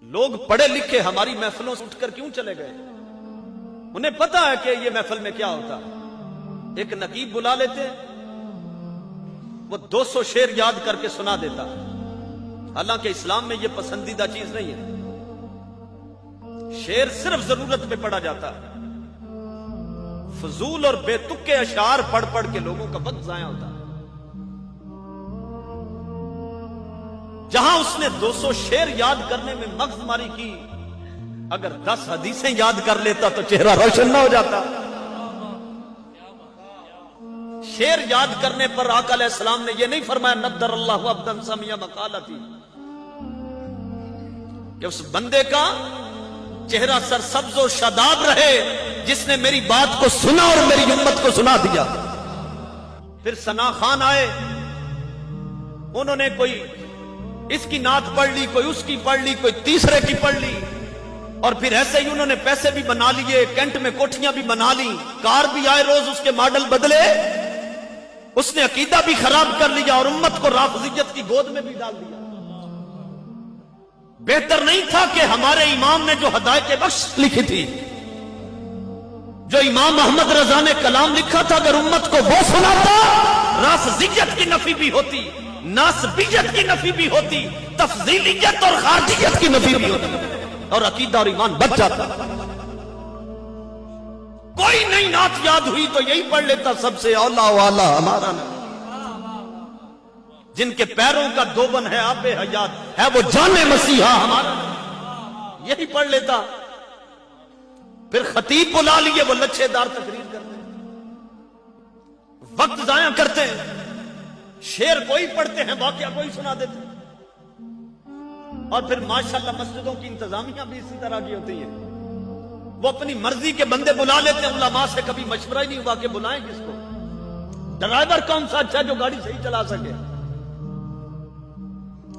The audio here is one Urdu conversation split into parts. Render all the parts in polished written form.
لوگ پڑھے لکھے ہماری محفلوں سے اٹھ کر کیوں چلے گئے؟ انہیں پتا ہے کہ یہ محفل میں کیا ہوتا ہے۔ ایک نقیب بلا لیتے، وہ 200 شعر یاد کر کے سنا دیتا، حالانکہ اسلام میں یہ پسندیدہ چیز نہیں ہے۔ شعر صرف ضرورت میں پڑھا جاتا ہے، فضول اور بے تکے اشعار پڑھ پڑھ کے لوگوں کا وقت ضائع ہوتا ہے۔ جہاں اس نے 200 شعر یاد کرنے میں مغز ماری کی، اگر 10 حدیثیں یاد کر لیتا تو چہرہ روشن نہ ہو جاتا۔ شعر یاد کرنے پر آقا علیہ السلام نے یہ نہیں فرمایا نبدر اللہ عبدا سمع مقالتی، کہ اس بندے کا چہرہ سرسبز و شاداب رہے جس نے میری بات کو سنا اور میری امت کو سنا دیا۔ پھر ثنا خان آئے، انہوں نے کوئی اس کی نعت پڑھ لی، کوئی اس کی پڑھ لی، کوئی تیسرے کی پڑھ لی، اور پھر ایسے ہی انہوں نے پیسے بھی بنا لیے، کینٹ میں کوٹھیاں بھی بنا لی، کار بھی آئے، روز اس کے ماڈل بدلے، اس نے عقیدہ بھی خراب کر لیا اور امت کو رافضیت کی گود میں بھی ڈال دیا۔ بہتر نہیں تھا کہ ہمارے امام نے جو ہدایت بخش لکھی تھی، جو امام احمد رضا نے کلام لکھا تھا، اگر امت کو وہ سناتا، رافضیت کی نفی بھی ہوتی، ناسبیت کی نفی بھی ہوتی، تفضیلیت اور خارجیت کی نفی بھی ہوتی، اور عقیدہ اور ایمان بچ جاتا۔ کوئی نئی نعت یاد ہوئی تو یہی پڑھ لیتا، سب سے اولا والا ہمارا نبی، جن کے پیروں کا دوبن ہے آب حیات، ہے وہ جان مسیحا ہمارا نبی، یہی پڑھ لیتا۔ پھر خطیب بلا لیے، وہ لچھے دار تقریر کرتے، وقت ضائع کرتے ہیں، شعر کوئی پڑھتے ہیں، واقعہ کوئی سنا دیتے ہیں۔ اور پھر ماشاءاللہ مسجدوں کی انتظامیہ بھی اسی طرح کی ہوتی ہے، وہ اپنی مرضی کے بندے بلا لیتے ہیں، علماء سے کبھی مشورہ ہی نہیں ہوا کہ بلائیں کس کو، ڈرائیور کون سا اچھا جو گاڑی صحیح چلا سکے۔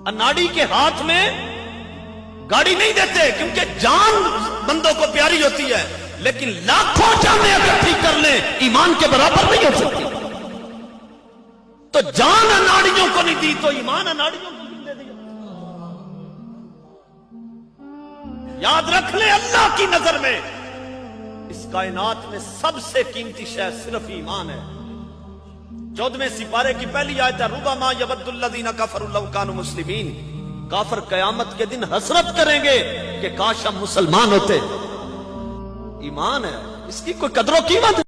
اناڑی کے ہاتھ میں گاڑی نہیں دیتے کیونکہ جان بندوں کو پیاری ہوتی ہے، لیکن لاکھوں جانیں اکٹھی کر لیں ایمان کے برابر نہیں ہو سکتی۔ تو جان اناڑیوں کو نہیں دی تو ایمان اناڑیوں کو نہیں دے دیا۔ یاد رکھ لیں، اللہ کی نظر میں اس کائنات میں سب سے قیمتی شے صرف ایمان ہے۔ 14ویں سپارے کی پہلی آیت ہے، ربما یود الذین کفروا لو کانوا مسلمین، کافر قیامت کے دن حسرت کریں گے کہ کاش ہم مسلمان ہوتے۔ ایمان ہے، اس کی کوئی قدر و قیمت